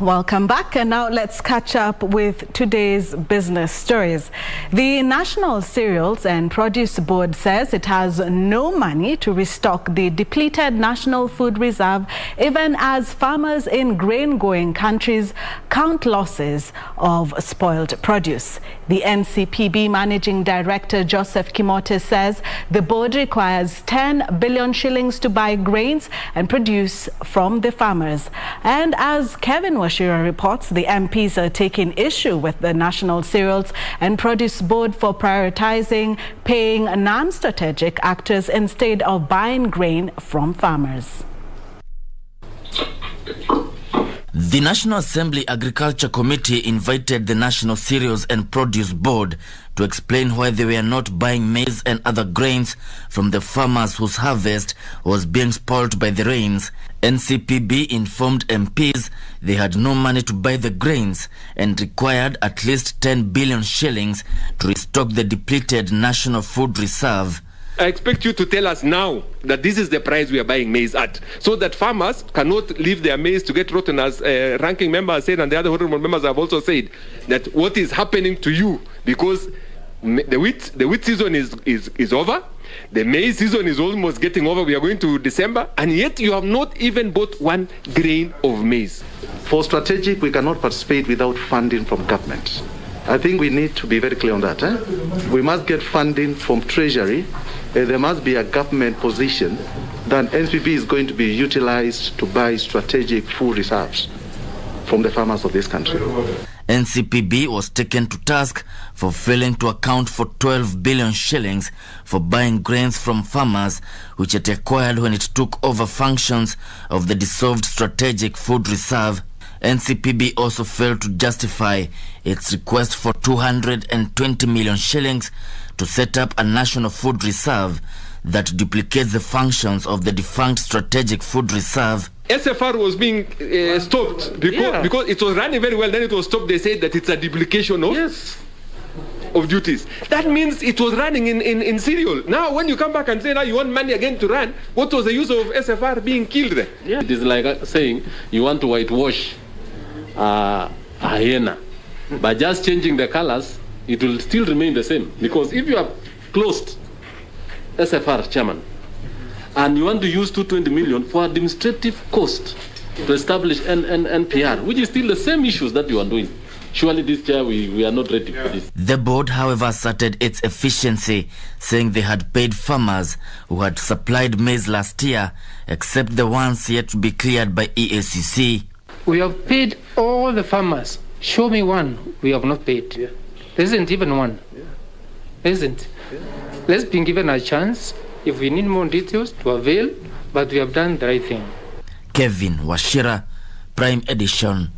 Welcome back, and now let's catch up with today's business stories. The National Cereals and Produce Board says it has no money to restock the depleted National Food Reserve, even as farmers in grain-growing countries count losses of spoiled produce. The NCPB Managing Director Joseph Kimote says the board requires 10 billion shillings to buy grains and produce from the farmers. And as Kevin Wachira reports, the MPs are taking issue with the National Cereals and Produce Board for prioritizing paying non-strategic actors instead of buying grain from farmers. The National Assembly Agriculture Committee invited the National Cereals and Produce Board to explain why they were not buying maize and other grains from the farmers whose harvest was being spoiled by the rains. NCPB informed MPs they had no money to buy the grains and required at least 10 billion shillings to restock the depleted National Food Reserve. I expect you to tell us now that this is the price we are buying maize at, so that farmers cannot leave their maize to get rotten, as ranking member has said, and the other honorable members have also said, that what is happening to you, because the wheat season is over, the maize season is almost getting over, we are going to December, and yet you have not even bought one grain of maize. For strategic, we cannot participate without funding from government. I think we need to be very clear on that. We must get funding from Treasury. There must be a government position that NCPB is going to be utilized to buy strategic food reserves from the farmers of this country. NCPB was taken to task for failing to account for 12 billion shillings for buying grains from farmers, which it acquired when it took over functions of the dissolved Strategic Food Reserve. NCPB also failed to justify its request for 220 million shillings to set up a National Food Reserve that duplicates the functions of the defunct Strategic Food Reserve. SFR was being stopped because it was running very well, then it was stopped. They said that it's a duplication of duties. That means it was running in cereal. Now when you come back and say now you want money again to run, what was the use of SFR being killed there? Yeah. It is like saying you want to whitewash a hyena. By just changing the colors, it will still remain the same. Because if you have closed SFR chairman and you want to use 220 million for administrative cost to establish NPR, which is still the same issues that you are doing, surely this year we are not ready for this. The board, however, asserted its efficiency, saying they had paid farmers who had supplied maize last year, except the ones yet to be cleared by EACC. We have paid all the farmers. Show me one we have not paid. There isn't even one. There isn't. Let's be given a chance, if we need more details, to avail, but we have done the right thing. Kevin Wachira, Prime Edition.